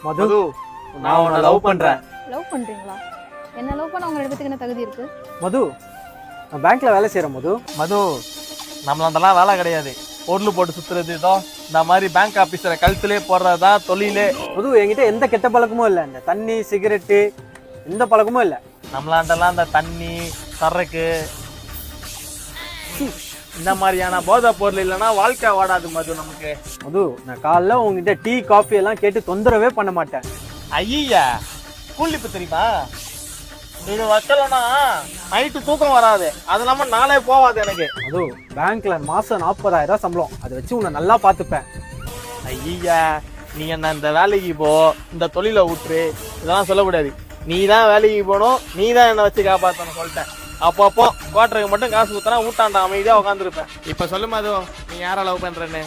மது, நான் உன்னை லவ் பண்றேன். லவ் பண்றீங்களா? என்ன லவ் பண்ண உங்க இடத்துக்கு என்ன தகுதி இருக்கு? மது, நான் பேங்க்ல வேலை செய்யறேன் மது. மது, நம்மளாண்டெல்லாம் வேலை கிடையாது. பொருள் போட்டு சுத்துறது இதோ இந்த மாதிரி பேங்க் ஆபீசரை கழுத்துலேயே போடுறதுதான் தொழிலே. மது, என்கிட்ட எந்த கெட்ட பழக்கமும் இல்லை. இந்த தண்ணி சிகரெட்டு எந்த பழக்கமும் இல்லை. நம்மளாண்டெல்லாம் இந்த தண்ணி சரக்கு இந்த மாதிரியான போதை பொருள் இல்லைன்னா வாழ்க்கை வாடாது மது நமக்கு. மது, நான் காலைல உங்ககிட்ட டீ காஃபி எல்லாம் கேட்டு தொந்தரவே பண்ண மாட்டேன். ஐயா கூலிப்பு தெரியுமா? இது வைக்கலன்னா நைட்டு தூக்கம் வராது. அது இல்லாம நாளே போவாது எனக்கு. மது, பேங்க்ல மாசம் 40,000 சம்பளம். அதை வச்சு உன்னை நல்லா பார்த்துப்பேன். ஐயா நீ என்ன இந்த வேலைக்கு போ, இந்த தொழிலை விட்டுரு, இதெல்லாம் சொல்லக்கூடாது. நீ தான் வேலைக்கு போகணும், நீ தான் என்னை வச்சு காப்பாற்றணும் சொல்லிட்டேன். அப்பப்போ குவார்டருக்கு மட்டும் காசு கொடுத்தனா ஊட்டாண்டா அமைதியா உட்காந்துருப்பேன். இப்ப சொல்லுமா அது நீ யாரை லவ் பண்றேன்னு?